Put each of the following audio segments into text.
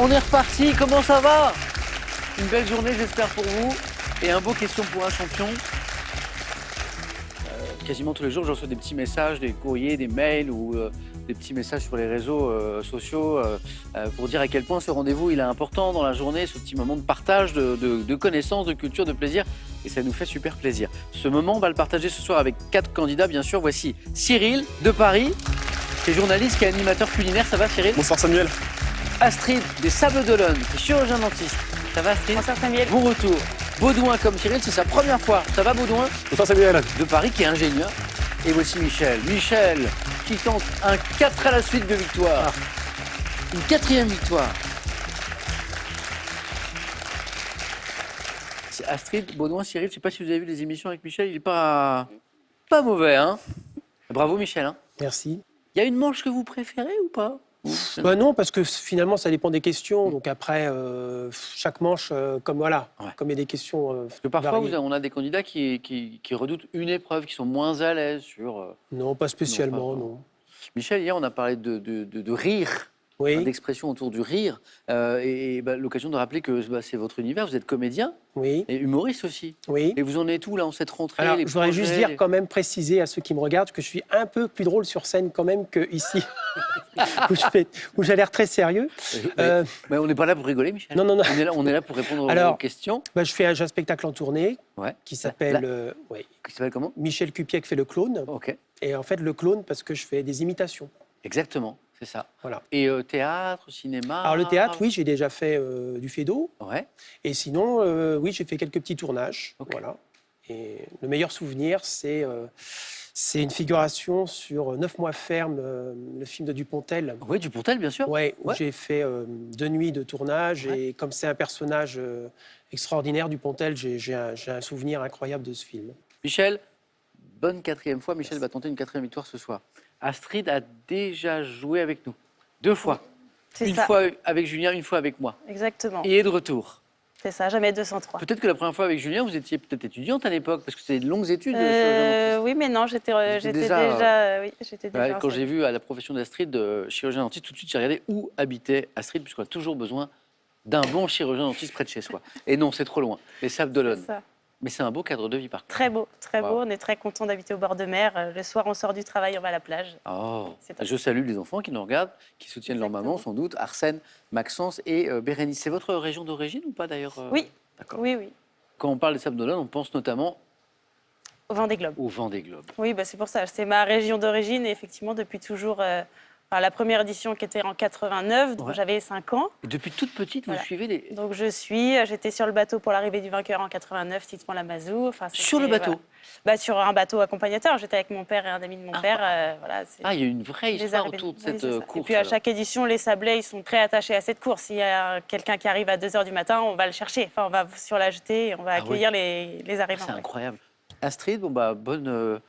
On est reparti, comment ça va? Une belle journée, j'espère, pour vous. Et un beau question pour un champion. Quasiment tous les jours, je reçois des petits messages, des courriers, des mails ou des petits messages sur les réseaux sociaux pour dire à quel point ce rendez-vous il est important dans la journée, ce petit moment de partage, de connaissances, de culture, de plaisir. Et ça nous fait super plaisir. Ce moment, on va le partager ce soir avec 4 candidats, bien sûr. Voici Cyril de Paris, qui est journaliste, qui est animateur culinaire. Ça va, Cyril? Bonsoir Samuel. Astrid des Sables d'Olonne, qui est chirurgien dentiste. Ça va, Astrid? Bonsoir Samuel. Bon retour. Baudouin comme Cyril, c'est sa première fois. Ça va, Baudouin? Bonsoir Samuel. De Paris, qui est ingénieur. Et voici Michel. Michel, qui tente un 4 à la suite de victoire. Une 4e victoire. C'est Astrid, Baudouin, Cyril, je ne sais pas si vous avez vu les émissions avec Michel, il n'est pas mauvais, hein? Bravo, Michel. Hein. Merci. Il y a une manche que vous préférez ou pas? Non, parce que finalement, ça dépend des questions. Donc après, chaque manche, comme voilà, comme il y a des questions. Parce que parfois, variées. on a des candidats qui redoutent une épreuve, qui sont moins à l'aise sur. Non, pas spécialement, non. Michel, hier, on a parlé de rire. Oui. D'expression autour du rire. L'occasion de rappeler que c'est votre univers, vous êtes comédien Oui. et humoriste aussi. Oui. Et vous en êtes où là en cette rentrée? Alors, les je voudrais projets, juste dire, quand même, préciser à ceux qui me regardent que je suis un peu plus drôle sur scène quand même qu'ici, où j'ai l'air très sérieux. Mais on n'est pas là pour rigoler, Michel. Non. On est là pour répondre Alors, aux questions. Je fais un spectacle en tournée qui s'appelle Qui s'appelle comment? Michel Cupiec fait le clown. Ok, Et en fait, le clown, parce que je fais des imitations. exactement, c'est ça. Voilà. Et théâtre, cinéma? Alors, le théâtre, oui, j'ai déjà fait du Feydeau. Ouais. Et sinon, oui, j'ai fait quelques petits tournages. Ok. Voilà. Et le meilleur souvenir, c'est une figuration sur 9 mois ferme, le film de Dupontel. Oui, Dupontel, bien sûr. Ouais, où Ouais. j'ai fait 2 nuits de tournage. Ouais. Et comme c'est un personnage extraordinaire, Dupontel, j'ai un souvenir incroyable de ce film. Michel, bonne 4e fois. Michel va tenter une 4e victoire ce soir. Astrid a déjà joué avec nous. 2 fois. C'est Une ça. fois avec Julien, une fois avec moi. Exactement. Et est de retour. C'est ça, jamais 203. Peut-être que la première fois avec Julien, vous étiez peut-être étudiante à l'époque, parce que c'était de longues études. chirurgien Oui, mais non, j'étais déjà, déjà dentiste. Quand j'ai enseignante. vu à la profession d'Astrid, chirurgien dentiste, tout de suite j'ai regardé où habitait Astrid, puisqu'on a toujours besoin d'un bon chirurgien dentiste près de chez soi. Et non, c'est trop loin. Les Sables d'Olonne. C'est ça. Mais c'est un beau cadre de vie par contre. Très beau, très Wow. beau. On est très content d'habiter au bord de mer. Le soir, on sort du travail, on va à la plage. Oh. C'est top. Je salue les enfants qui nous regardent, qui soutiennent leur Exactement. maman sans doute, Arsène, Maxence et Bérénice. C'est votre région d'origine ou pas d'ailleurs? Oui. D'accord. Oui, oui. Quand on parle des Sables d'Olonne, on pense notamment Au Vendée Globe. au Vendée Globe. Oui, c'est pour ça. C'est ma région d'origine et effectivement, depuis toujours, la première édition qui était en 89, donc Ouais. j'avais 5 ans. Et depuis toute petite, vous Voilà. suivez les... Donc j'étais sur le bateau pour l'arrivée du vainqueur en 89, Tite-Pont-la-Mazou. Enfin, Sur le c'était, bateau? voilà. Sur un bateau accompagnateur. J'étais avec mon père et un ami de mon père. Ah, il y a une vraie Les histoire arrivées. autour de Oui, cette c'est ça. course. Et puis à alors. chaque édition, les Sablés, ils sont très attachés à cette course. S'il y a quelqu'un qui arrive à 2h du matin, on va le chercher. Enfin, on va sur la jetée et on va Ah accueillir les arrivants. C'est ouais. incroyable. Astrid, bonne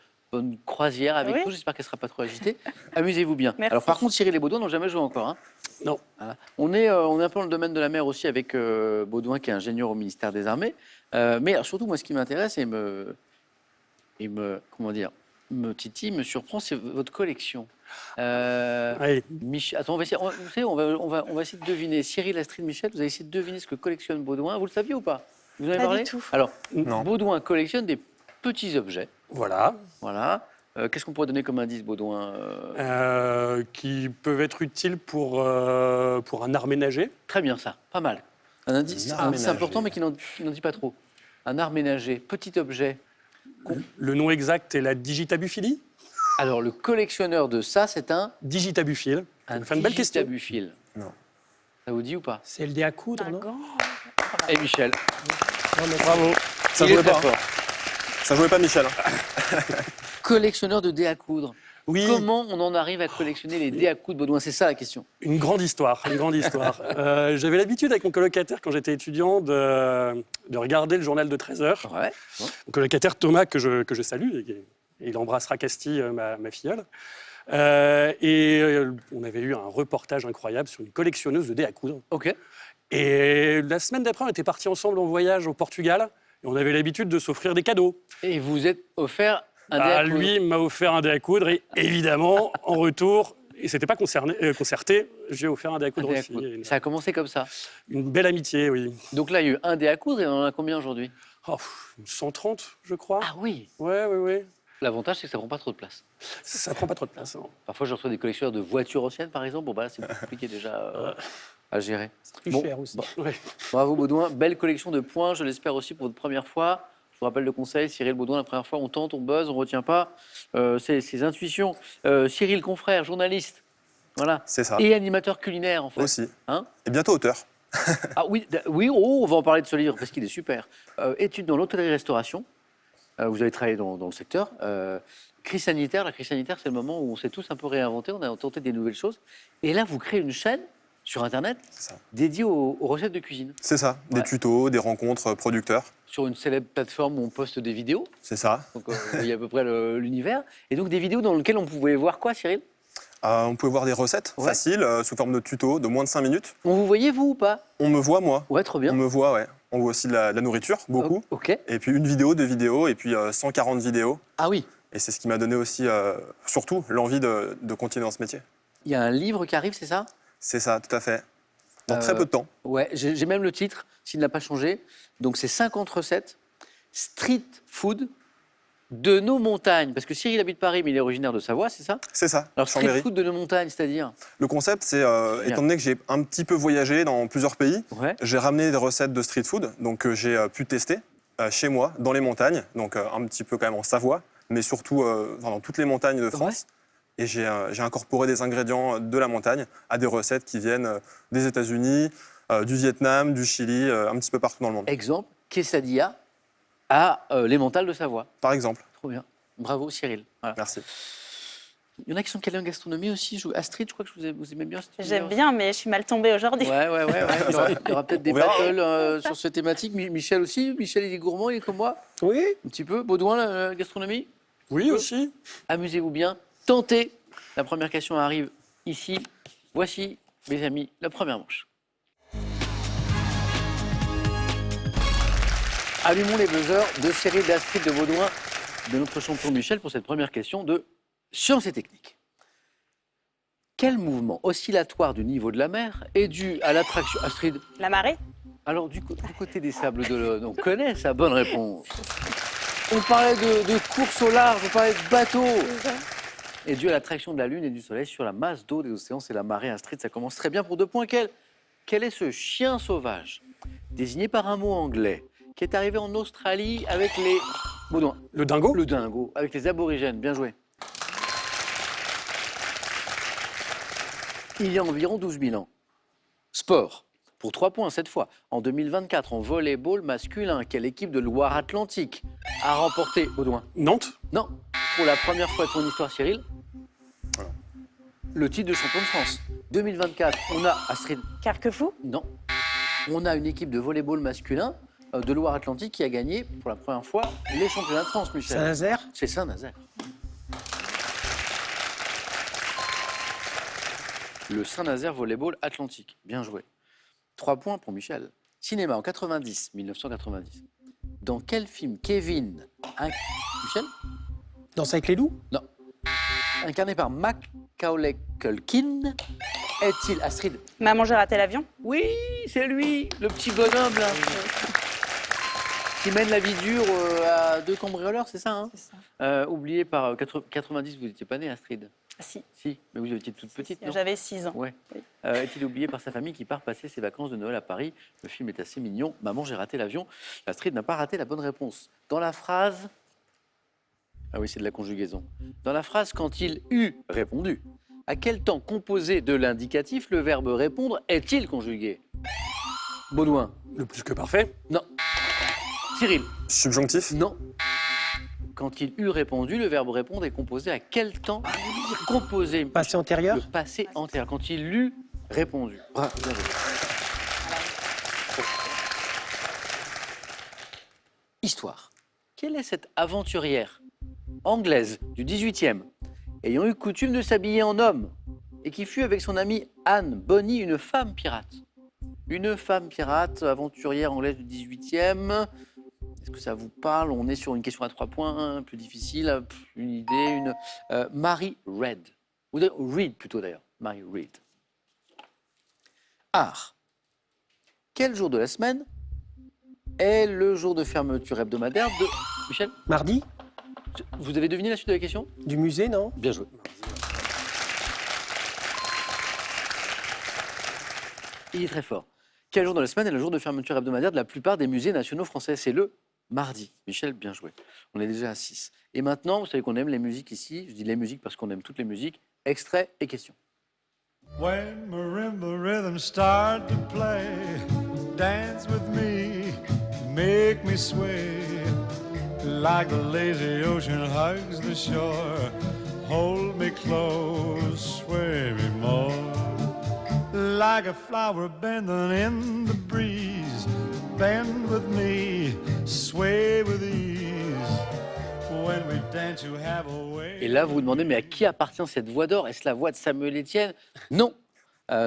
croisière avec Oui. nous. J'espère qu'elle ne sera pas trop agitée. Amusez-vous bien. Merci. Alors, par contre, Cyril et Baudouin n'ont jamais joué encore. Hein. Non. Voilà. On est un peu dans le domaine de la mer aussi avec Baudouin, qui est ingénieur au ministère des Armées. Mais alors, surtout, moi, ce qui m'intéresse et me titille, me surprend, c'est votre collection. Allez, Attends, on va essayer de deviner. Cyril, Astrid, Michel, vous allez essayer de deviner ce que collectionne Baudouin. Vous le saviez ou pas? Vous en avez Pas du parlé? tout. Alors, Non. Baudouin collectionne des petits objets. voilà. Voilà. Qu'est-ce qu'on pourrait donner comme indice, Baudouin? Qui peuvent être utiles pour un art ménager. Très bien, ça. Pas mal. Un indice, Un art un indice ménager. important, mais qui n'en dit pas trop. Un art ménager, petit objet. Le nom exact est la digitabuphilie. Alors, le collectionneur de ça, c'est un Digitabuphile. Enfin, une belle question. digitabuphile. Non. Ça vous dit ou pas? C'est le dé à coudre, Un non? gant. Et Michel. Non, mais Bravo. Il Ça est jouait très pas. fort. Ça jouait pas, Michel. Collectionneur de dés à coudre. Oui. Comment on en arrive à collectionner les dés à coudre, Baudouin? C'est ça la question. Une grande histoire, une grande histoire. J'avais l'habitude avec mon colocataire quand j'étais étudiant de regarder le journal de 13h. Ouais. Mon colocataire Thomas, que je salue, et il embrassera Castille, ma filleule. On avait eu un reportage incroyable sur une collectionneuse de dés à coudre. Ok. Et la semaine d'après, on était partis ensemble en voyage au Portugal et on avait l'habitude de s'offrir des cadeaux. Et vous êtes offert un dé à coudre. Lui m'a offert un dé à coudre et évidemment, en retour, Et c'était pas concerté. J'ai offert un dé à coudre Un dé à aussi. coudre. Ça a commencé comme ça. Une belle amitié, oui. Donc là, il y a eu un dé à coudre et on en a combien aujourd'hui? 130, je crois. Ah oui. Ouais. L'avantage, c'est que ça prend pas trop de place. Ça prend pas trop de place. Hein. Parfois, je reçois des collectionneurs de voitures anciennes, par exemple. Bon, bah là, c'est plus compliqué déjà à gérer. Plus Bon, cher aussi. Ouais. Bravo, Baudouin. Belle collection de points, je l'espère aussi pour votre première fois. Je vous rappelle le conseil, Cyril Baudouin, la première fois, on tente, on buzz, on retient pas ses intuitions. Cyril, confrère, journaliste, voilà. C'est ça. Et animateur culinaire, en fait. Aussi. Hein Et bientôt auteur. Ah oui, oui, on va en parler de ce livre parce qu'il est super. Études dans l'hôtellerie-restauration. Vous avez travaillé dans le secteur. Crise sanitaire, la crise sanitaire, c'est le moment où on s'est tous un peu réinventés, on a tenté des nouvelles choses. Et là, vous créez une chaîne sur Internet C'est ça. dédiée aux recettes de cuisine. C'est ça. Ouais. Des tutos, des rencontres producteurs. Sur une célèbre plateforme où on poste des vidéos. C'est ça. Donc, il y a à peu près l'univers. Et donc, des vidéos dans lesquelles on pouvait voir quoi, Cyril? On pouvait voir des recettes Ouais. faciles, sous forme de tutos, de moins de 5 minutes. On vous voyait, vous, ou pas? On me voit, moi. Ouais, trop On bien. me voit, ouais. On voit aussi de la nourriture, beaucoup. Ok. Et puis une vidéo, 2 vidéos, et puis 140 vidéos. Ah oui, Et c'est ce qui m'a donné aussi, surtout, l'envie de continuer dans ce métier. il y a un livre qui arrive, c'est ça? C'est ça, tout à fait. Dans très peu de temps. Ouais, j'ai même le titre, s'il n'a pas changé. Donc, c'est 50 recettes street food de nos montagnes. Parce que Cyril habite Paris, mais il est originaire de Savoie, c'est ça? C'est ça, Alors, street Chambéry. food de nos montagnes, c'est-à-dire? Le concept, c'est, Bien. étant donné que j'ai un petit peu voyagé dans plusieurs pays, Ouais. j'ai ramené des recettes de street food, donc que j'ai pu tester chez moi, dans les montagnes, donc un petit peu quand même en Savoie, mais surtout dans toutes les montagnes de France. Et j'ai incorporé des ingrédients de la montagne à des recettes qui viennent des États-Unis, du Vietnam, du Chili, un petit peu partout dans le monde. Exemple, quesadilla à l'Emmental de Savoie. Par exemple. Trop bien. Bravo, Cyril. Voilà. Merci. Il y en a qui sont calés en gastronomie aussi. Astrid, je crois que vous aimez bien Astrid. J'aime bien, mais je suis mal tombée aujourd'hui. Ouais. Il y aura peut-être des On verra. battles sur cette thématique. Michel aussi. Michel, il est gourmand, il est comme moi. Oui, Un petit peu. Baudouin, la gastronomie. Oui, aussi. Amusez-vous bien. Tentez. La première question arrive ici. Voici, mes amis, la première manche. Allumons les buzzers de Cyril, d'Astrid, de Baudouin, de notre champion Michel pour cette première question de sciences et techniques. Quel mouvement oscillatoire du niveau de la mer est dû à l'attraction... Astrid, La marée? alors du côté des sables d'Olonne, on connaît sa bonne réponse. On parlait de course au large, on parlait de bateau. Et dû à l'attraction de la Lune et du Soleil sur la masse d'eau des océans, c'est la marée. Astrid, ça commence très bien pour 2 points. Quel est ce chien sauvage, désigné par un mot anglais, qui est arrivé en Australie avec les... Baudouin. Le dingo. Le dingo, avec les aborigènes. Bien joué. Il y a environ 12 000 ans. Sport. Pour 3 points cette fois. En 2024, en volleyball masculin, quelle équipe de Loire-Atlantique a remporté, Baudouin? Nantes. Non, pour la première fois de son histoire, Cyril, le titre de champion de France. 2024, on a Astrid. Carquefou? Non. On a une équipe de volleyball masculin de Loire-Atlantique qui a gagné pour la première fois les championnats de France, Michel. Saint-Nazaire. C'est Saint-Nazaire. Le Saint-Nazaire Volleyball Atlantique. Bien joué. 3 points pour Michel. Cinéma en 1990. Dans quel film Kevin... Michel? Danse avec les loups. Non. Incarné par Macaulay Culkin, est-il Astrid? Maman, j'ai raté l'avion? Oui, c'est lui, le petit bonhomme là. Qui mène la vie dure à 2 cambrioleurs, c'est ça, hein? C'est ça. Oublié par 90, vous n'étiez pas née, Astrid? Ah, si, Si, mais vous étiez toute petite, non? j'avais 6 ans. Ouais. Oui. Est-il oublié par sa famille qui part passer ses vacances de Noël à Paris? Le film est assez mignon. Maman, j'ai raté l'avion. Astrid n'a pas raté la bonne réponse. Dans la phrase... Ah oui, c'est de la conjugaison. Dans la phrase, quand il eut répondu, à quel temps composé de l'indicatif le verbe répondre est-il conjugué? Baudouin? Le plus que parfait. Non. Cyril? Subjonctif. Non. Quand il eut répondu, le verbe répondre est composé à quel temps composé? Passé antérieur. Le passé antérieur. Quand il eut répondu. Bravo. Bien joué. Histoire. Quelle est cette aventurière anglaise du 18e, ayant eu coutume de s'habiller en homme, et qui fut avec son amie Anne Bonny une femme pirate? Une femme pirate, aventurière anglaise du 18e. Est-ce que ça vous parle? On est sur une question à 3 points, plus difficile. Une idée, Mary Red. Ou Reed plutôt d'ailleurs. Mary Reed. Art. Quel jour de la semaine est le jour de fermeture hebdomadaire de... Michel, Mardi, vous avez deviné la suite de la question? du musée, non? Bien joué. Il est très fort. Quel jour de la semaine est le jour de fermeture hebdomadaire de la plupart des musées nationaux français? C'est le mardi. Michel, bien joué. On est déjà à 6. Et maintenant, vous savez qu'on aime les musiques ici. Je dis les musiques parce qu'on aime toutes les musiques. Extrait et question. When marimba rhythms start to play, dance with me, make me sway, like the lazy ocean hugs the shore. Hold me close, sway me more, like a flower bending in the breeze. Bend with me, sway with ease. When we dance, you have a way. Et là, vous vous demandez, mais à qui appartient cette voix d'or? Est-ce la voix de Samuel Etienne? Non,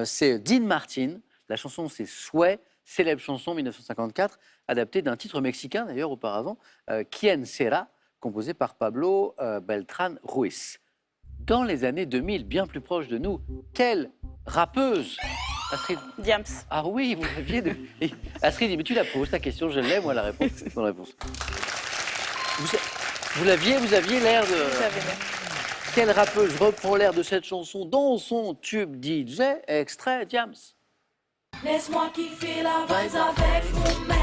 c'est Dean Martin. La chanson, c'est Sway, célèbre chanson 1954, adaptée d'un titre mexicain d'ailleurs auparavant, Quien Sera, composé par Pablo Beltrán Ruiz. Dans les années 2000, bien plus proche de nous, quelle rappeuse Astrid. Diams. Ah oui, vous l'aviez. Astrid dit, mais tu la poses ta question, je l'ai, moi, la réponse. Bonne réponse. Vous aviez l'air de... J'avais l'air. Quelle rappeuse reprend l'air de cette chanson dans son tube DJ? Extrait, Diams. Laisse-moi kiffer la vibe avec mon mec.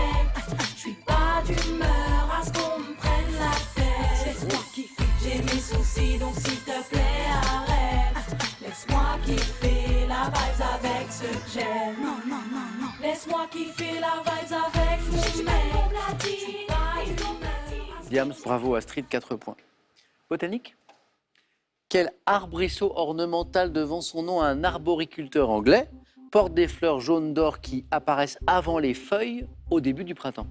Je suis pas d'humeur à ce qu'on me prenne la tête. Laisse-moi kiffer. J'ai mes soucis, donc s'il te plaît, arrête. Laisse-moi kiffer la vibe avec ce que j'aime. Non, non, non, non. Laisse-moi kiffer la vibe avec mon mec. Je suis pas d'humeur. Diams, bravo Astrid, 4 points. Botanique. Quel arbrisseau ornemental devant son nom un arboriculteur anglais porte des fleurs jaunes d'or qui apparaissent avant les feuilles au début du printemps?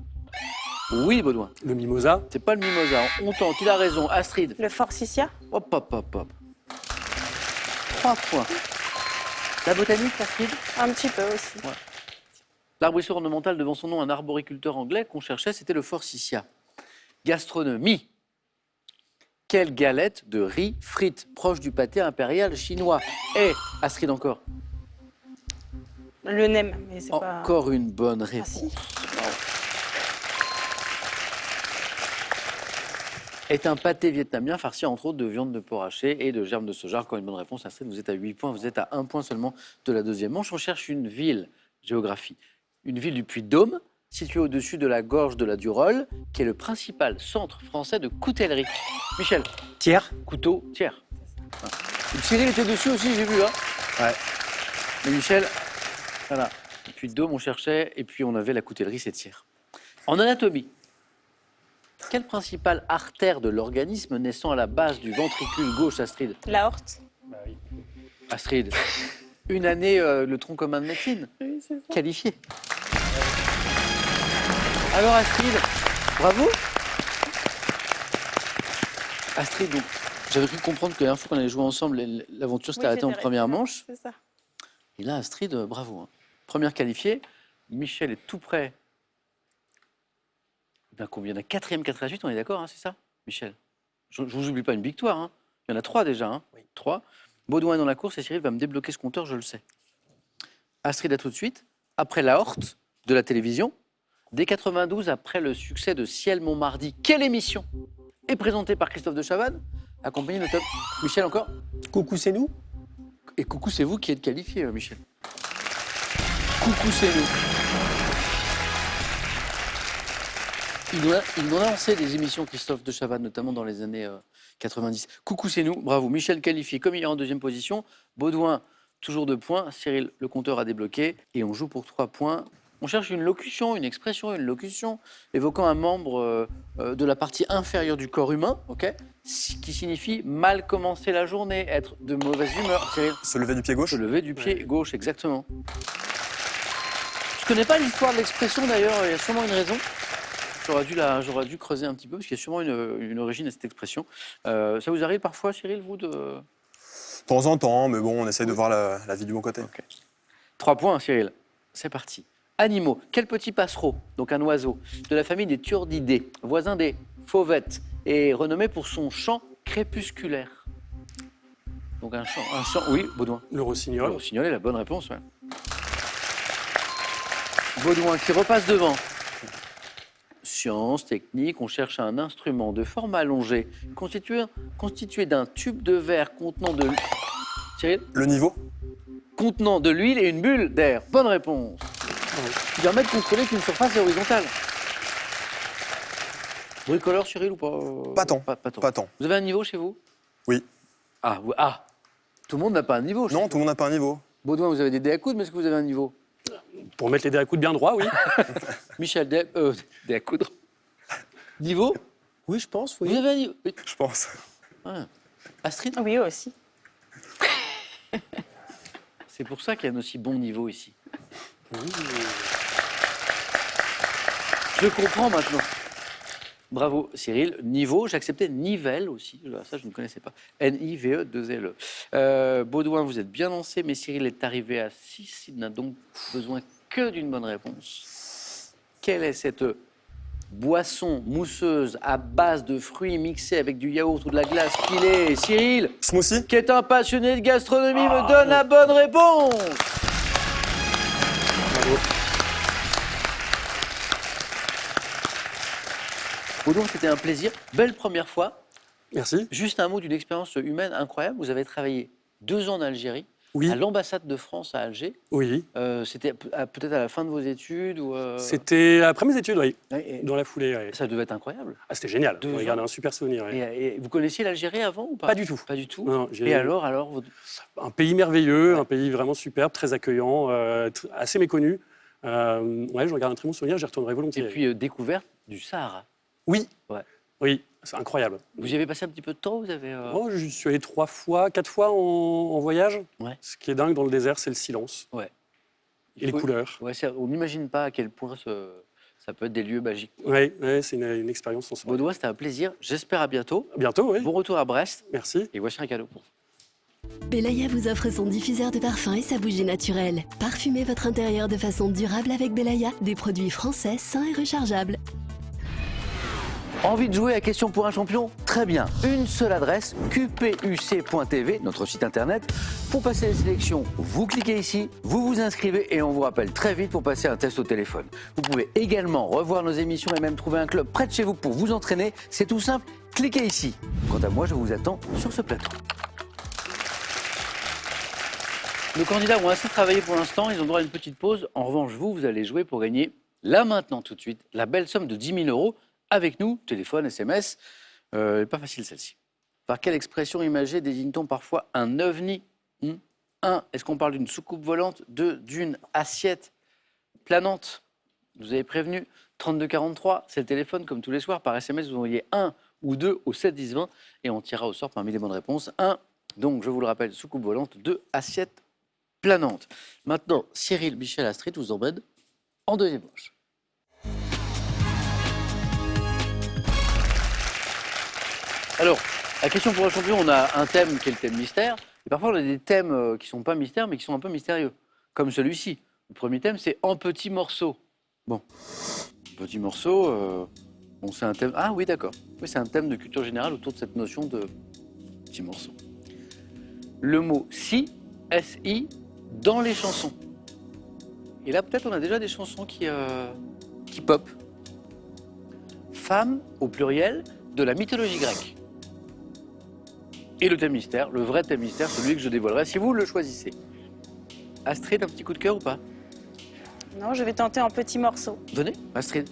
Oui, Baudouin. Le mimosa. C'est pas le mimosa. On tente, il a raison. Astrid. Le forsythia. Hop, hop, hop, hop. 3 points. La botanique, Astrid? Un petit peu aussi. L'arbrisseau ornemental devant son nom un arboriculteur anglais qu'on cherchait, c'était le forsythia. Gastronomie. Quelle galette de riz frites proche du pâté impérial chinois? Et Astrid encore. Le nem, mais c'est pas... Encore une bonne Ah, réponse. si. Bravo. Est un pâté vietnamien farci entre autres de viande de porc haché et de germes de soja. Encore une bonne réponse. Astrid, vous êtes à 8 points. Vous êtes à 1 point seulement de la deuxième manche. On cherche une ville, géographie. Une ville du Puy-de-Dôme, située au-dessus de la gorge de la Durolle, qui est le principal centre français de coutellerie. Michel. Thiers. Couteau, tiers. Cyril était dessus aussi, j'ai vu. Hein. Ouais. Mais Michel, voilà. Et puis Dôme, on cherchait, et puis on avait la coutellerie, c'est tiers. En anatomie, quelle principale artère de l'organisme naissant à la base du ventricule gauche, Astrid? La horte. Astrid, une année le tronc commun de médecine, Oui, c'est ça. qualifié. Alors Astrid, bravo. Astrid, donc, j'avais cru comprendre que la dernière fois qu'on allait jouer ensemble, l'aventure s'était arrêtée en première manche. C'est ça. Et là, Astrid, bravo. Hein. Première qualifiée, Michel est tout près. D'un combien? Il y en a 4e, 4 à la suite, on est d'accord, hein, c'est ça, Michel? Je ne vous oublie pas une victoire. Hein. Il y en a 3 déjà. Hein. Oui. 3. Baudouin est dans la course et Cyril va me débloquer ce compteur, je le sais. Astrid, à tout de suite. Après la horte de la télévision, dès 92, après le succès de Ciel Montmardi, quelle émission est présentée par Christophe de Chavannes, accompagné de top. Michel encore? Coucou, c'est nous. Et coucou, c'est vous qui êtes qualifié, Michel. Coucou, c'est nous. Il nous a lancé des émissions, Christophe de Chavannes, notamment dans les années 90. Coucou, c'est nous. Bravo. Michel qualifié comme hier en 2e position. Baudouin, toujours 2 points. Cyril, le compteur a débloqué. Et on joue pour 3 points. On cherche une locution, une expression, une locution évoquant un membre de la partie inférieure du corps humain, ok, qui signifie mal commencer la journée, être de mauvaise humeur. Cyril? Se lever du pied gauche. Se lever du pied gauche, exactement. Je connais pas l'histoire de l'expression d'ailleurs, il y a sûrement une raison. J'aurais dû creuser un petit peu, parce qu'il y a sûrement une origine à cette expression. Ça vous arrive parfois, Cyril, vous, de... De temps en temps, mais bon, on essaye de voir la vie du bon côté. Okay. 3 points, Cyril. C'est parti. Animaux. Quel petit passereau, donc un oiseau, de la famille des Turdidés, voisin des fauvettes, est renommé pour son chant crépusculaire? Donc un chant, oui, Baudouin. Le Le rossignol. rossignol est la bonne réponse, ouais. Baudouin qui repasse devant. Science, technique, on cherche un instrument de forme allongée constitué d'un tube de verre contenant de... Cyril ? Le niveau? Contenant de l'huile et une bulle d'air. Bonne réponse. Qui permet de contrôler qu'une surface est horizontale. Bricoleur, Cyril, ou pas? Pas tant. Pas tant. Pas tant. Vous avez un niveau chez vous? Oui. Ah, tout le monde n'a pas un niveau. Non, tout le monde n'a pas un niveau. Baudouin, vous avez des dés à coudre, mais est-ce que vous avez un niveau? Pour mettre les dés à coude bien droits, oui. Michel, dés à coudre. Niveau? Oui, je pense, Vous oui. avez un niveau? Oui. Je pense. Ah. Astrid? Oui, aussi. C'est pour ça qu'il y a un aussi bon niveau ici. Je comprends maintenant. Bravo Cyril. Niveau, j'acceptais Nivelle aussi. Ça, je ne connaissais pas. N-I-V-E-2-L-E. Baudouin, vous êtes bien lancé, mais Cyril est arrivé à 6. Il n'a donc besoin que d'une bonne réponse. Quelle est cette boisson mousseuse à base de fruits mixés avec du yaourt ou de la glace pilée? Cyril, Smoothie? qui est un passionné de gastronomie, me donne la bonne réponse. Bravo. Baudouin, c'était un plaisir. Belle première fois. Merci. Juste un mot d'une expérience humaine incroyable. Vous avez travaillé 2 ans en Algérie, Oui. à l'ambassade de France à Alger. Oui. C'était peut-être à la fin de vos études ou C'était après mes études, oui. et Dans la foulée, oui. ça devait être incroyable. Ah, c'était génial. 2 J'ai gardé ans. un super souvenir. Oui. Et vous connaissiez l'Algérie avant ou pas? Pas du tout. Pas du tout. Non, Et alors Un pays merveilleux, un pays vraiment superbe, très accueillant, assez méconnu. Ouais, je regarde un très bon souvenir, j'y retournerai volontiers. Et puis découverte du Sahara. Oui. Ouais. Oui, c'est incroyable. Vous y avez passé un petit peu de temps? Vous avez Oh, je suis allé 3 fois, 4 fois en voyage. Ouais. Ce qui est dingue dans le désert, c'est le silence Il et les faut- couleurs. Ouais, on n'imagine pas à quel point ça peut être des lieux magiques. Oui, c'est une expérience sans soi. Baudouin, c'était un plaisir. J'espère à bientôt. À bientôt, oui. Bon retour à Brest. Merci. Et voici un cadeau pour vous. Belaya vous offre son diffuseur de parfum et sa bougie naturelle. Parfumez votre intérieur de façon durable avec Belaya, des produits français sains et rechargeables. Envie de jouer à Question pour un champion? Très bien. Une seule adresse, qpuc.tv, notre site internet. Pour passer les sélections, vous cliquez ici, vous vous inscrivez et on vous rappelle très vite pour passer un test au téléphone. Vous pouvez également revoir nos émissions et même trouver un club près de chez vous pour vous entraîner. C'est tout simple, cliquez ici. Quant à moi, je vous attends sur ce plateau. Nos candidats ont assez travaillé pour l'instant, ils ont droit à une petite pause. En revanche, vous allez jouer pour gagner là maintenant tout de suite la belle somme de 10 000 € avec nous, téléphone, SMS. Pas facile celle-ci. Par quelle expression imagée désigne-t-on parfois un ovni? 1. Est-ce qu'on parle d'une soucoupe volante? 2. D'une assiette planante? Vous avez prévenu 3243, c'est le téléphone comme tous les soirs. Par SMS, vous envoyez 1 ou 2 au 7 10 20 et on tirera au sort parmi les bonnes réponses. 1. Donc, je vous le rappelle, soucoupe volante. 2. Assiette planante. Maintenant, Cyril, Michel, Astrid vous emmène en deuxième manche. Alors, la question pour un champion, on a un thème qui est le thème mystère. Et parfois, on a des thèmes qui ne sont pas mystères, mais qui sont un peu mystérieux. Comme celui-ci. Le premier thème, c'est en petits morceaux. Bon, petits morceaux, bon, c'est un thème... Ah oui, d'accord. Oui, c'est un thème de culture générale autour de cette notion de petits morceaux. Le mot si, S-I, dans les chansons. Et là, peut-être, on a déjà des chansons qui pop. Femme, au pluriel, de la mythologie grecque. Et le thème mystère, le vrai thème mystère, celui que je dévoilerai si vous le choisissez. Astrid, un petit coup de cœur ou pas? Non, je vais tenter un petit morceau. Venez, Astrid.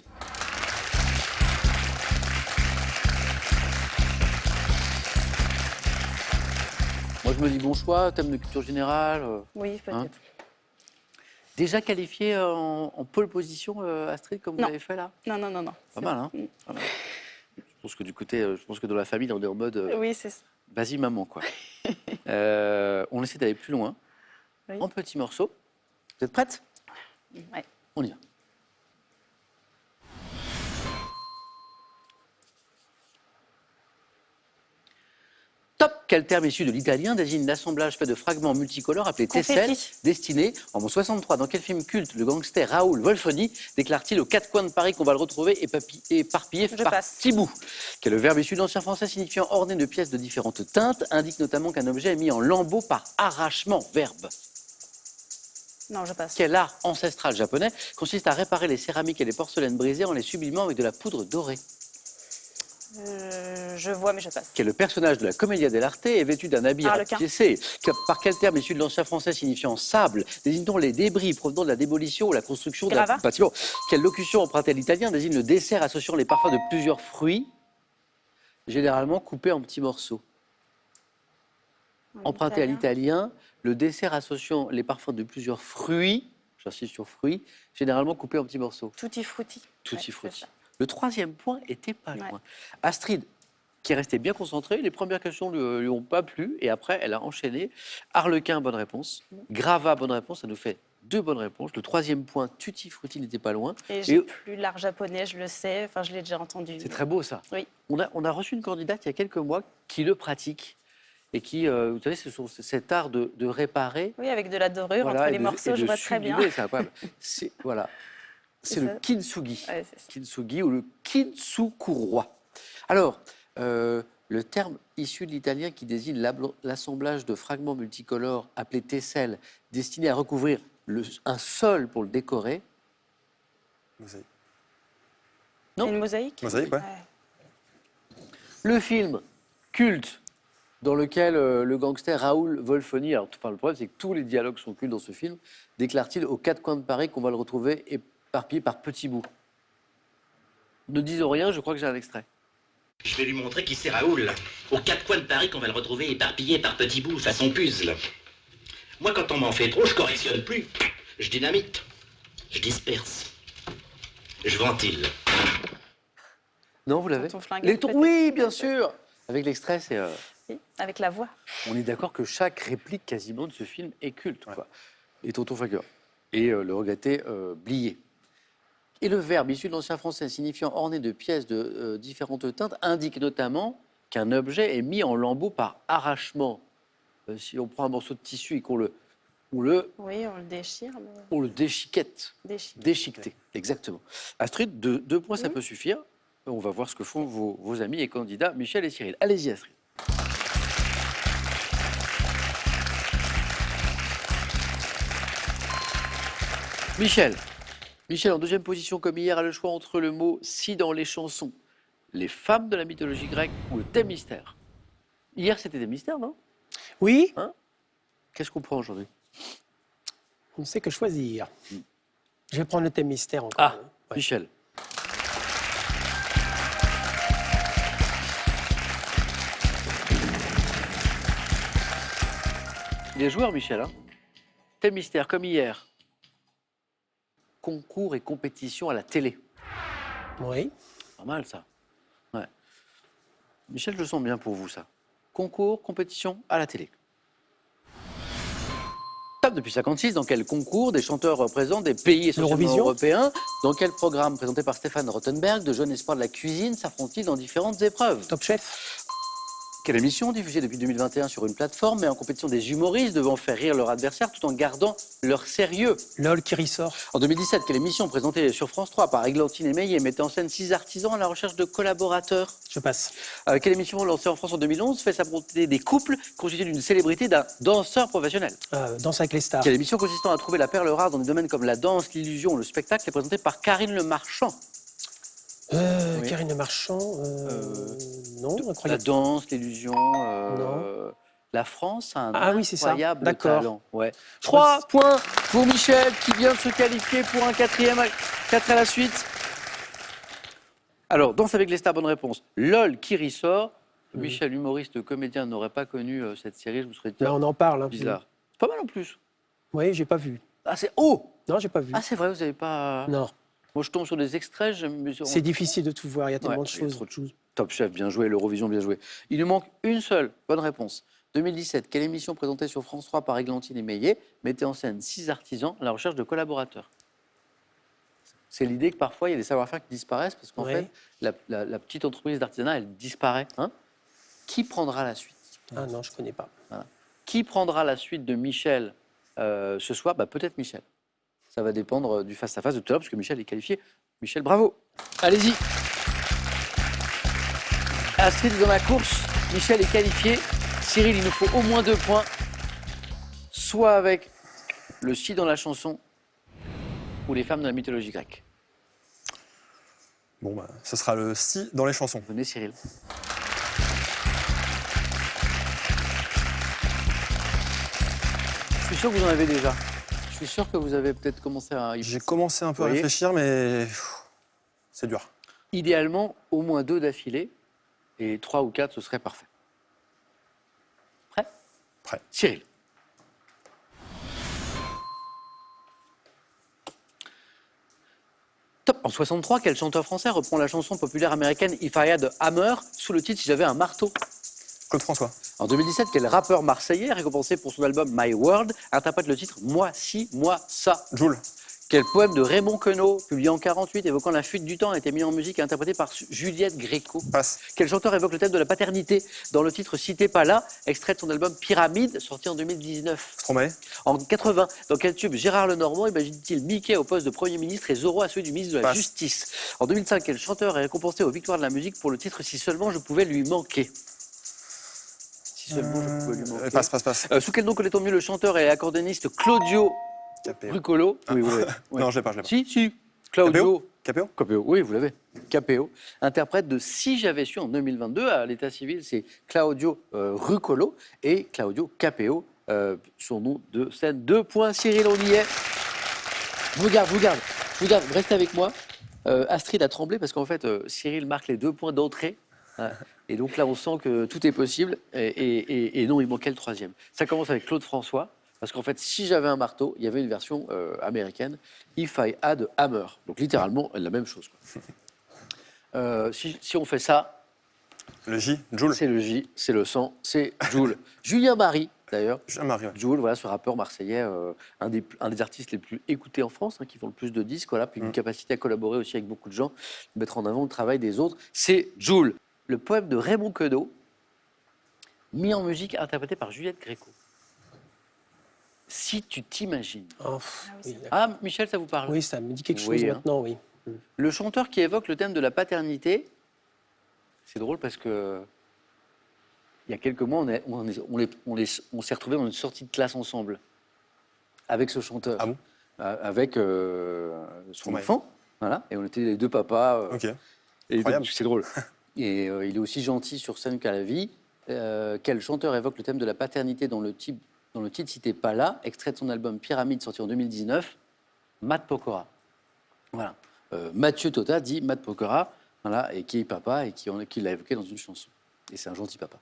Moi, je me dis bon choix, thème de culture générale. Oui, peut-être. Hein? Déjà qualifié en pole position, Astrid, comme vous Non. l'avez fait là? Non. Pas mal, hein? Pas mal. Je pense que du côté, je pense que dans la famille, on est en mode Oui, c'est ça. vas-y maman, quoi. On essaie d'aller plus loin. Oui. En petits morceaux. Vous êtes prête? Ouais. On y va. Top, quel terme issu de l'italien désigne l'assemblage fait de fragments multicolores appelé tesselle, Confetti. destiné en 63. Dans quel film culte le gangster Raoul Wolfoni déclare-t-il aux quatre coins de Paris qu'on va le retrouver éparpillé Je par passe. petits bouts? Quel verbe issu de l'ancien français signifiant orné de pièces de différentes teintes indique notamment qu'un objet est mis en lambeaux par arrachement? Verbe. Non, je passe. Quel art ancestral japonais consiste à réparer les céramiques et les porcelaines brisées en les sublimant avec de la poudre dorée? Je vois, mais je passe. Quel personnage de la Commedia dell'arte est vêtu d'un habit Harlequin. rapiécé? Par quel terme issu de l'ancien français signifiant sable désigne-t-on les débris provenant de la démolition ou la construction d'un Gravat. bâtiment? Quelle locution empruntée à l'italien désigne le dessert associant les parfums de plusieurs fruits, généralement coupés en petits morceaux? Emprunté à l'italien, le dessert associant les parfums de plusieurs fruits, j'insiste sur fruits, généralement coupés en petits morceaux. Tutti frutti. Tutti Ouais, frutti. c'est ça. Le troisième point était pas Ouais. loin. Astrid, qui est restée bien concentrée, les premières questions ne lui ont pas plu, et après, elle a enchaîné. Harlequin, bonne réponse. Gravat, bonne réponse. Ça nous fait 2 bonnes réponses. Le troisième point, Tutti frutti, n'était pas loin. Et j'ai Et- plus l'art japonais, je le sais. Enfin, je l'ai déjà entendu. C'est très beau, ça. Oui. On a reçu une candidate il y a quelques mois qui le pratique, et qui, vous savez, cet art de réparer. Oui, avec de la dorure voilà, entre et les de- morceaux, et je de vois très bien. sublimer, c'est incroyable. C'est voilà, c'est C'est le ça. kintsugi. Ouais, c'est ça. Kintsugi ou le kintsukuroi. Alors, le terme issu de l'italien qui désigne l'assemblage de fragments multicolores appelé tesselle, destiné à recouvrir un sol pour le décorer. Mosaïque. Non. Une mosaïque. Mosaïque, ouais. Le film culte dans lequel le gangster Raoul Wolfoni, alors enfin, le problème c'est que tous les dialogues sont cultes dans ce film, déclare-t-il aux quatre coins de Paris qu'on va le retrouver éparpillé par petits bouts. Ne disons rien, je crois que j'ai un extrait. Je vais lui montrer qui c'est Raoul. Aux quatre coins de Paris qu'on va le retrouver éparpillé par petits bouts, façon puzzle. Moi, quand on m'en fait trop, je correctionne plus. Je dynamite. Je disperse. Je ventile. Non, vous l'avez? Ton flingue, Les peut-être. Oui, bien sûr. Avec l'extrait, c'est. Oui, avec la voix. On est d'accord que chaque réplique quasiment de ce film est culte, quoi. Et Tonton Fagueur. Et le regretté Blier. Et le verbe issu de l'ancien français signifiant orné de pièces de différentes teintes indique notamment qu'un objet est mis en lambeaux par arrachement. Si on prend un morceau de tissu et qu'on le Oui, on le déchire. Mais... on le déchiquette. Déchire. Déchiqueté, exactement. Astrid, deux points, ça peut suffire. On va voir ce que font vos amis et candidats, Michel et Cyril. Allez-y, Astrid. Michel. Michel, en deuxième position, comme hier, a le choix entre le mot « si » dans les chansons, les femmes de la mythologie grecque ou le thème mystère. Hier, c'était des mystères, non? Oui, Qu'est-ce qu'on prend aujourd'hui? on ne sait que choisir. Je vais prendre le thème mystère encore. Ah, Ouais. Michel. Il est joueur, Michel. Hein, thème mystère, comme hier. Concours et compétition à la télé. Oui. Pas mal, ça. Ouais. Michel, je le sens bien pour vous, ça. Concours, compétition à la télé. Top depuis 56, dans quel concours des chanteurs représentent des pays essentiellement L'Eurovision. européens? Dans quel programme présenté par Stéphane Rothenberg, de jeunes espoirs de la cuisine, s'affrontent-ils dans différentes épreuves? Top Chef. Quelle émission diffusée depuis 2021 sur une plateforme met en compétition des humoristes devant faire rire leur adversaire tout en gardant leur sérieux? LOL qui ressort. En 2017, quelle émission présentée sur France 3 par Églantine et Meillet mettait en scène 6 artisans à la recherche de collaborateurs? Je passe. Quelle émission lancée en France en 2011 fait s'affronter des couples constitués d'une célébrité d'un danseur professionnel? Danse avec les stars. Quelle émission consistant à trouver la perle rare dans des domaines comme la danse, l'illusion, le spectacle est présentée par Karine Le Marchand? Oui. Karine Le Marchand. Non, La incroyable. danse, l'illusion, Non. la France a un Ah oui, c'est ça. incroyable D'accord. talent. Ouais. Je crois 3 points pour Michel qui vient de se qualifier pour un 4 à la suite. Alors, Danse avec les stars, bonne réponse. LOL qui ressort. Michel, humoriste, comédien, n'aurait pas connu cette série, je me serais dit Là, on en parle. Hein. bizarre. C'est pas mal en plus. Oui, j'ai pas vu. Ah, c'est haut. Non, j'ai pas vu. Ah, c'est vrai, vous n'avez pas. Non, Moi, je tombe sur des extraits. c'est difficile de tout voir. Il y a tellement Ouais, de il y a choses. trop de choses. Top Chef, bien joué. L'Eurovision, bien joué. Il nous manque une seule bonne réponse. 2017, quelle émission présentée sur France 3 par Églantine et Meillet mettait en scène 6 artisans à la recherche de collaborateurs? C'est l'idée que parfois, il y a des savoir-faire qui disparaissent parce qu'en Ouais. fait, la petite entreprise d'artisanat, elle disparaît. Hein, qui prendra la suite? Ah non, je ne connais pas. Qui prendra la suite de Michel ce soir? Peut-être Michel. Ça va dépendre du face-à-face de tout à l'heure, parce que Michel est qualifié. Michel, bravo. Allez-y. Astrid est dans la course. Michel est qualifié. Cyril, il nous faut au moins 2 points. Soit avec le si dans la chanson ou les femmes de la mythologie grecque. Bon, ce sera le si dans les chansons. Venez, Cyril. Je suis sûr que vous en avez déjà. Je suis sûr que vous avez peut-être commencé à... J'ai commencé un peu à Vous voyez réfléchir, mais c'est dur. Idéalement, au moins 2 d'affilée, et 3 ou 4, ce serait parfait. Prêt? Prêt. Cyril. Top. En 63, quel chanteur français reprend la chanson populaire américaine If I Had a Hammer sous le titre Si j'avais un marteau? Claude François. En 2017, quel rappeur marseillais, récompensé pour son album My World, interprète le titre Moi si, moi ça? Jul. Quel poème de Raymond Queneau, publié en 48, évoquant la fuite du temps, a été mis en musique et interprété par Juliette Gréco? Passe. Quel chanteur évoque le thème de la paternité dans le titre Si t'es pas là, extrait de son album Pyramide, sorti en 2019? Stromae. En 80, dans quel tube Gérard Lenormand imagine-t-il Mickey au poste de Premier ministre et Zorro à celui du ministre de la Passe. Justice? En 2005, quel chanteur est récompensé aux Victoires de la musique pour le titre Si seulement je pouvais lui manquer? Si seulement je pouvais lui manquer. Passe. Sous quel nom connaît-on mieux le chanteur et accordéoniste Claudio Capéo. Ruccolo? Oui, vous l'avez. Ouais. Non, je l'ai pas. Si. Claudio. Capéo. Capéo, oui, vous l'avez. Capéo, interprète de Si j'avais su en 2022 à l'état civil, c'est Claudio Ruccolo et Claudio Capéo, son nom de scène. 2 points, Cyril, on y est. Je vous garde, restez avec moi. Astrid a tremblé parce qu'en fait, Cyril marque les 2 points d'entrée. Et donc là, on sent que tout est possible. Et non, il manquait le 3e. Ça commence avec Claude François. Parce qu'en fait, si j'avais un marteau, il y avait une version américaine, If I Had a Hammer. Donc littéralement, la même chose. Quoi. Si on fait ça... Le J, Jul. C'est le J, c'est le sang, c'est Jul. Julien Marie, d'ailleurs. Julien Marie. Ouais. Jul, voilà, ce rappeur marseillais, un des artistes les plus écoutés en France, qui font le plus de disques, voilà, puis une capacité à collaborer aussi avec beaucoup de gens, mettre en avant le travail des autres. C'est Jul. Le poème de Raymond Queneau, mis en musique, interprété par Juliette Gréco. Si tu t'imagines. Michel, ça vous parle? Oui, ça me dit quelque chose maintenant, oui. Le chanteur qui évoque le thème de la paternité, c'est drôle parce que il y a quelques mois, on s'est retrouvés dans une sortie de classe ensemble avec ce chanteur, Ah bon? avec son enfant, voilà, et on était les 2 papas. Ok. Et Incroyable. donc, c'est drôle. Et il est aussi gentil sur scène qu'à la vie. Quel chanteur évoque le thème de la paternité dans le titre Si t'es pas là, extrait de son album Pyramide, sorti en 2019, Matt Pokora. Voilà. Mathieu Tota dit Matt Pokora, voilà, et qui est papa et qui l'a évoqué dans une chanson. Et c'est un gentil papa.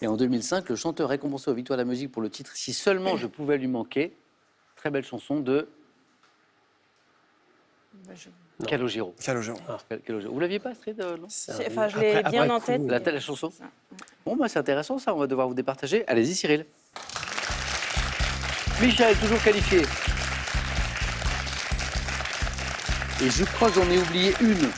Et en 2005, le chanteur récompensé aux Victoires de la musique pour le titre Si seulement je pouvais lui manquer, très belle chanson de Calogero. Calogero. Calogero. Vous l'aviez pas, Astrid, non? Enfin, je l'ai bien en tête. La chanson. Bon, c'est intéressant ça, on va devoir vous départager. Allez-y, Cyril. Michel, toujours qualifié. Et je crois que j'en ai oublié une.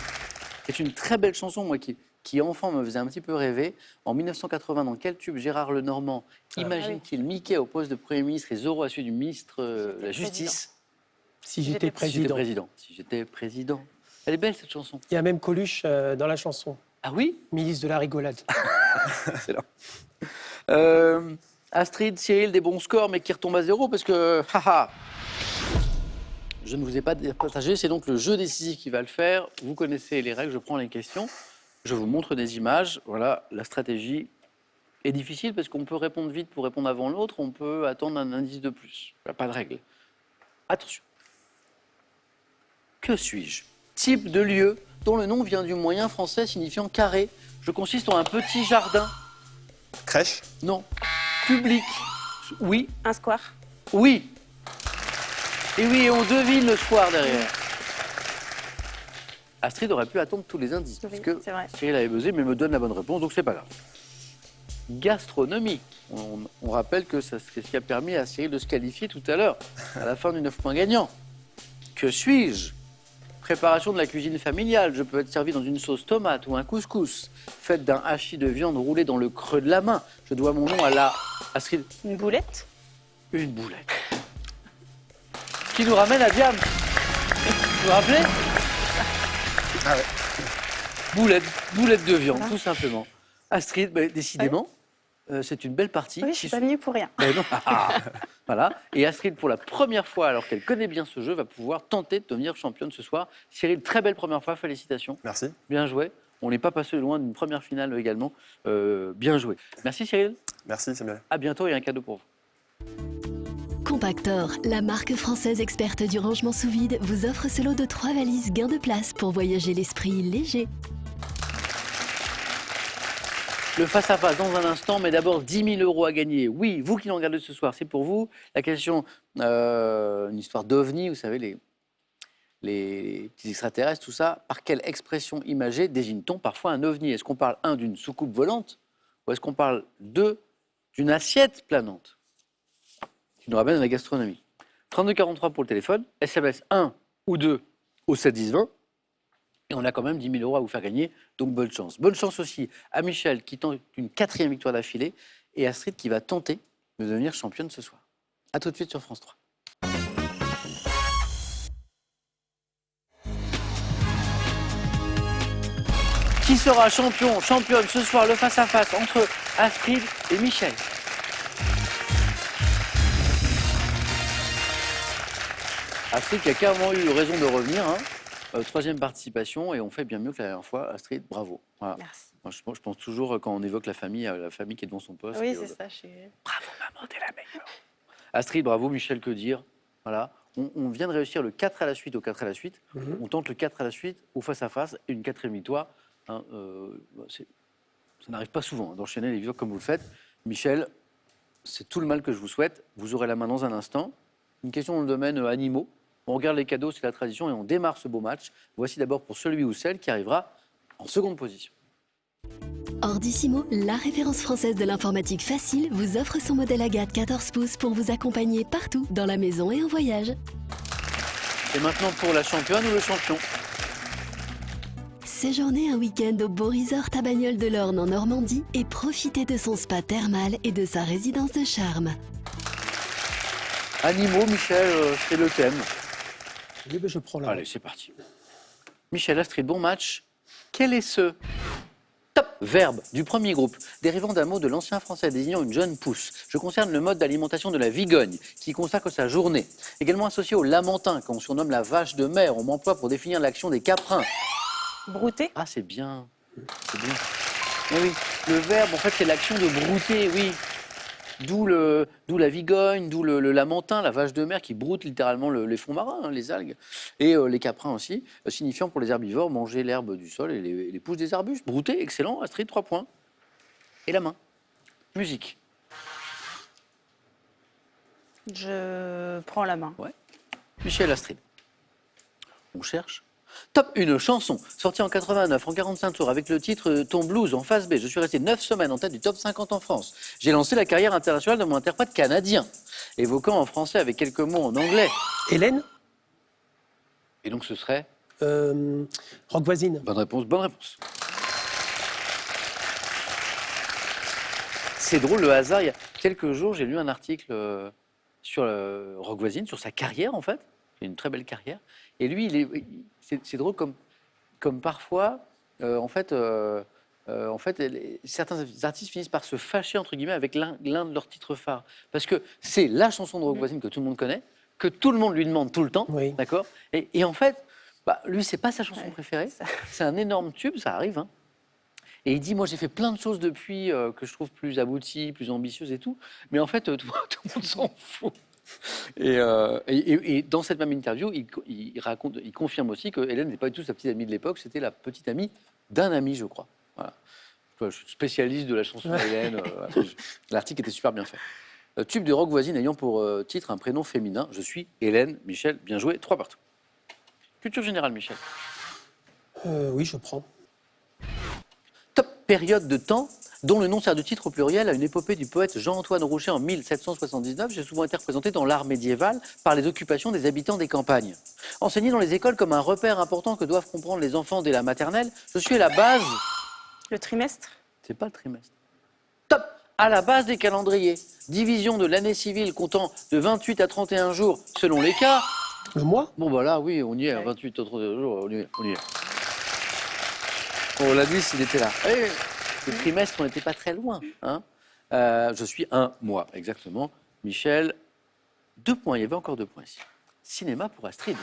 C'est une très belle chanson, moi, qui enfant me faisait un petit peu rêver. En 1980, dans quel tube Gérard Lenormand imagine-t-il Mickey au poste de Premier ministre et Zorro à celui du ministre de la Justice? Si j'étais président. Si j'étais président. Elle est belle, cette chanson. Il y a même Coluche dans la chanson. Ah oui? Ministre de la rigolade. C'est là. Astrid, Cyril, des bons scores, mais qui retombent à 0 parce que, je ne vous ai pas partagé. C'est donc le jeu décisif qui va le faire. Vous connaissez les règles, je prends les questions. Je vous montre des images. Voilà, la stratégie est difficile parce qu'on peut répondre vite pour répondre avant l'autre. On peut attendre un indice de plus. Il n'y a pas de règle. Attention. Que suis-je? Type de lieu dont le nom vient du moyen français signifiant carré. Je consiste en un petit jardin. Crèche. Non. Public. Oui. Un square. Oui. Et oui, et on devine le square derrière. Astrid aurait pu attendre tous les indices, Oui, parce que c'est vrai. Cyril avait buzzé, mais me donne la bonne réponse, donc c'est pas grave. Gastronomie. On rappelle que c'est ce qui a permis à Cyril de se qualifier tout à l'heure, à la fin du 9 points gagnant. Que suis-je? Préparation de la cuisine familiale. Je peux être servi dans une sauce tomate ou un couscous. Faites d'un hachis de viande roulé dans le creux de la main. Je dois mon nom à la... Astrid. Une boulette. Une boulette. Ce qui nous ramène à Diam. Vous vous rappelez? Ah ouais. Boulette de viande, Voilà. tout simplement. Astrid, décidément, c'est une belle partie. Oui, je suis pas venue pour rien. Non. Voilà. Et Astrid, pour la première fois, alors qu'elle connaît bien ce jeu, va pouvoir tenter de devenir championne ce soir. Cyril, très belle première fois, félicitations. Merci. Bien joué. On n'est pas passé loin d'une première finale également. Bien joué. Merci Cyril. Merci, c'est bien. À bientôt et un cadeau pour vous. Compactor, la marque française experte du rangement sous vide, vous offre ce lot de 3 valises gain de place pour voyager l'esprit léger. Le face-à-face dans un instant, mais d'abord 10 000 € à gagner. Oui, vous qui nous regardez ce soir, c'est pour vous. La question, une histoire d'ovni, vous savez, les petits extraterrestres, tout ça. Par quelle expression imagée désigne-t-on parfois un ovni? Est-ce qu'on parle, d'une soucoupe volante ou est-ce qu'on parle, d'une assiette planante? Qui nous ramène à la gastronomie. 3243 pour le téléphone, SMS 1 ou 2 au 7 10 20. Et on a quand même 10 000 € à vous faire gagner, donc bonne chance. Bonne chance aussi à Michel qui tente une 4e victoire d'affilée et Astrid qui va tenter de devenir championne ce soir. A tout de suite sur France 3. Qui sera championne ce soir, le face-à-face entre Astrid et Michel? Astrid qui a carrément eu raison de revenir, 3e participation et on fait bien mieux que la dernière fois. Astrid, bravo. Voilà. Merci. Moi, je pense toujours quand on évoque la famille qui est devant son poste. Oui, et, c'est ça. Je suis... bravo maman, t'es la meilleure. Astrid, bravo Michel, que dire? Voilà. On vient de réussir le 4 à la suite au 4 à la suite. On tente le 4 à la suite au face-à-face et une 4e victoire. Ça n'arrive pas souvent d'enchaîner les victoires comme vous le faites. Michel, c'est tout le mal que je vous souhaite. Vous aurez la main dans un instant. Une question dans le domaine animaux. On regarde les cadeaux, c'est la tradition et on démarre ce beau match. Voici d'abord pour celui ou celle qui arrivera en seconde position. Ordissimo, la référence française de l'informatique facile, vous offre son modèle Agathe 14 pouces pour vous accompagner partout, dans la maison et en voyage. Et maintenant pour la championne ou le champion? Séjournez un week-end au beau resort à Bagnoles de l'Orne en Normandie et profitez de son spa thermal et de sa résidence de charme. Animaux, Michel, c'est le thème. Oui, je prends la. Allez, c'est parti. Michel, Astrid, bon match. Quel est ce top verbe du premier groupe, dérivant d'un mot de l'ancien français désignant une jeune pousse? Je concerne le mode d'alimentation de la Vigogne, qui consacre sa journée. Également associé au lamentin, qu'on surnomme la vache de mer. On m'emploie pour définir l'action des caprins. Brouter. Ah, c'est bien. C'est bien. Mais oui, le verbe, en fait, c'est l'action de brouter, oui. D'où la Vigogne, d'où le lamentin, la vache de mer qui broute littéralement les fonds marins, les algues. Et les caprins aussi, signifiant pour les herbivores manger l'herbe du sol et les pousses des arbustes. Brouter, excellent. Astrid, 3 points. Et la main. Musique. Je prends la main. Ouais. Michel, Astrid. On cherche. Top, une chanson sortie en 89 en 45 tours avec le titre Ton blues en face B. Je suis resté 9 semaines en tête du top 50 en France. J'ai lancé la carrière internationale de mon interprète canadien, évoquant en français avec quelques mots en anglais. Hélène, Et donc ce serait Rock Voisine. bonne réponse, bonne réponse. C'est drôle, le hasard. Il y a quelques jours, j'ai lu un article sur Rock Voisine, sur sa carrière en fait. Il a une très belle carrière. Et lui, c'est drôle comme parfois, certains artistes finissent par se fâcher entre guillemets avec l'un de leurs titres phares, parce que c'est la chanson de Rock Voisine que tout le monde connaît, que tout le monde lui demande tout le temps, Oui. d'accord. Et en fait, lui, c'est pas sa chanson préférée. C'est un énorme tube, ça arrive. Hein. Et il dit, moi, j'ai fait plein de choses depuis que je trouve plus abouties, plus ambitieuses et tout, mais en fait, tout le monde s'en fout. Et dans cette même interview, il confirme aussi que Hélène n'est pas du tout sa petite amie de l'époque, c'était la petite amie d'un ami, je crois. Voilà. Je suis spécialiste de la chanson d'Hélène. L'article était super bien fait. Tube de Rock Voisine ayant pour titre un prénom féminin. Je suis Hélène. Michel, bien joué. 3 partout. Culture générale, Michel. Oui, je prends. Top période de temps dont le nom sert de titre au pluriel à une épopée du poète Jean-Antoine Roucher en 1779. J'ai souvent été représenté dans l'art médiéval par les occupations des habitants des campagnes. Enseigné dans les écoles comme un repère important que doivent comprendre les enfants dès la maternelle, je suis à la base... Le trimestre? C'est pas le trimestre. Top! À la base des calendriers. Division de l'année civile comptant de 28 à 31 jours selon les cas. Le mois? Bon, bah là, oui, on y est, Ouais. 28 à 31 jours, on y est. On l'a dit s'il était là. Eh, le trimestre, on n'était pas très loin. Hein. Je suis un mois, exactement. Michel, 2 points, il y avait encore 2 points ici. Cinéma pour Astrid.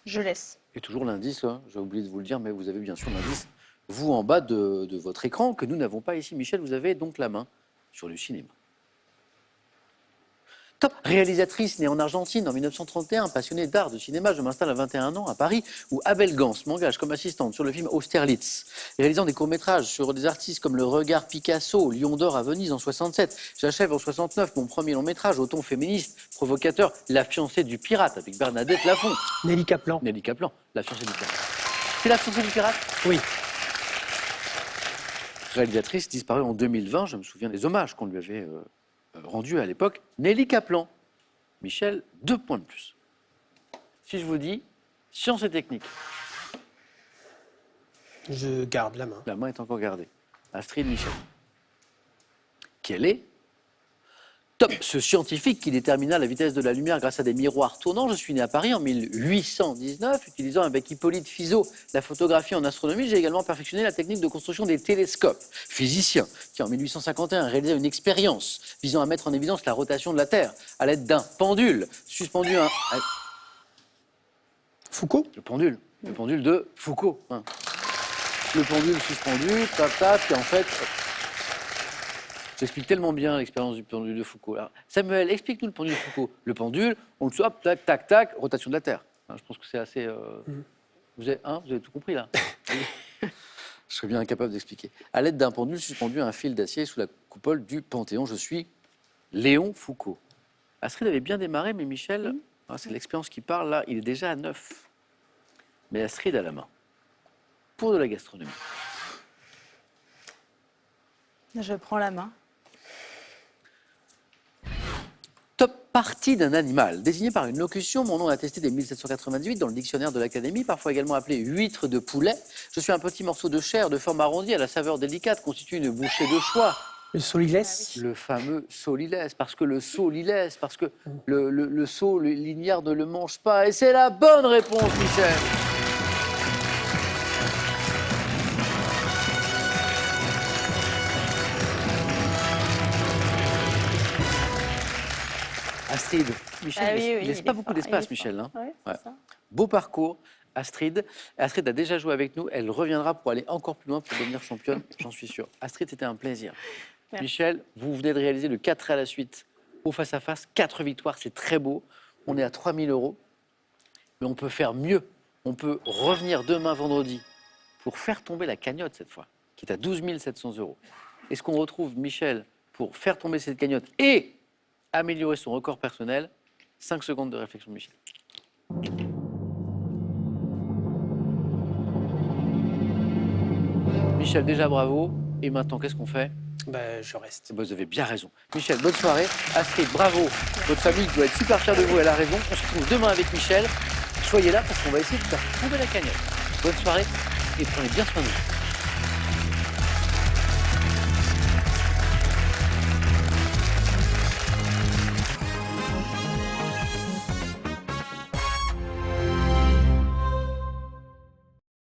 Je laisse. Et toujours l'indice, hein, j'ai oublié de vous le dire, mais vous avez bien sûr l'indice, vous en bas de votre écran, que nous n'avons pas ici. Michel, vous avez donc la main sur le cinéma. Top. Réalisatrice née en Argentine en 1931, passionnée d'art, de cinéma, je m'installe à 21 ans à Paris, où Abel Gans m'engage comme assistante sur le film Austerlitz, réalisant des courts-métrages sur des artistes comme Le Regard Picasso, Lion d'Or à Venise en 67. J'achève en 69 mon premier long-métrage au ton féministe, provocateur, La fiancée du pirate, avec Bernadette Lafont. Nelly Kaplan. Nelly Kaplan, La fiancée du pirate. C'est La fiancée du pirate? Oui. Réalisatrice disparue en 2020, je me souviens des hommages qu'on lui avait rendus à l'époque. Nelly Kaplan. Michel, 2 points de plus. Si je vous dis sciences et techniques, Je garde la main. la main est encore gardée. Astrid, Michel. Quel est top ce scientifique qui détermina la vitesse de la lumière grâce à des miroirs tournants? Je suis né à Paris en 1819, utilisant avec Hippolyte Fizeau la photographie en astronomie. J'ai également perfectionné la technique de construction des télescopes. Physicien qui, en 1851, réalisa une expérience visant à mettre en évidence la rotation de la Terre à l'aide d'un pendule suspendu à un... Foucault? Le pendule de Foucault. Hein. Le pendule suspendu, tap, et en fait... J'explique tellement bien l'expérience du pendule de Foucault. Alors, Samuel, explique-nous le pendule de Foucault. Le pendule, on le swap, tac, tac, tac, rotation de la Terre. Hein, je pense que c'est assez... vous avez tout compris, là? Je serais bien incapable d'expliquer. À l'aide d'un pendule suspendu à un fil d'acier sous la coupole du Panthéon, je suis Léon Foucault. Astrid avait bien démarré, mais Michel, c'est l'expérience qui parle, là, il est déjà à 9. Mais Astrid a la main. Pour de la gastronomie. Je prends la main. Top partie d'un animal. Désigné par une locution, mon nom est attesté dès 1798 dans le dictionnaire de l'Académie, parfois également appelé huître de poulet. Je suis un petit morceau de chair de forme arrondie à la saveur délicate, constitue une bouchée de choix. Le solilès? Le fameux solilès, parce que le solilès, parce que le saut, le lignard ne le mange pas. Et c'est la bonne réponse, Michel. Astrid, Michel, Ah oui, oui, il laisse il pas est beaucoup fort, d'espace, il est Michel. fort. Hein. Ouais, c'est Ouais. ça. Beau parcours, Astrid. Astrid a déjà joué avec nous. Elle reviendra pour aller encore plus loin pour devenir championne, j'en suis sûr. Astrid, c'était un plaisir. Merci. Michel, vous venez de réaliser le 4 à la suite au face-à-face. 4 victoires, c'est très beau. On est à 3 000 €. Mais on peut faire mieux. On peut revenir demain, vendredi, pour faire tomber la cagnotte cette fois, qui est à 12 700 €. Est-ce qu'on retrouve Michel pour faire tomber cette cagnotte et améliorer son record personnel? 5 secondes de réflexion, Michel. Michel, déjà bravo. Et maintenant, qu'est-ce qu'on fait? Ben, je reste. Vous avez bien raison. Michel, bonne soirée. Astrid, bravo. Votre famille doit être super fière de vous, elle a raison. On se retrouve demain avec Michel. Soyez là parce qu'on va essayer de faire tomber la cagnotte. Bonne soirée et prenez bien soin de vous.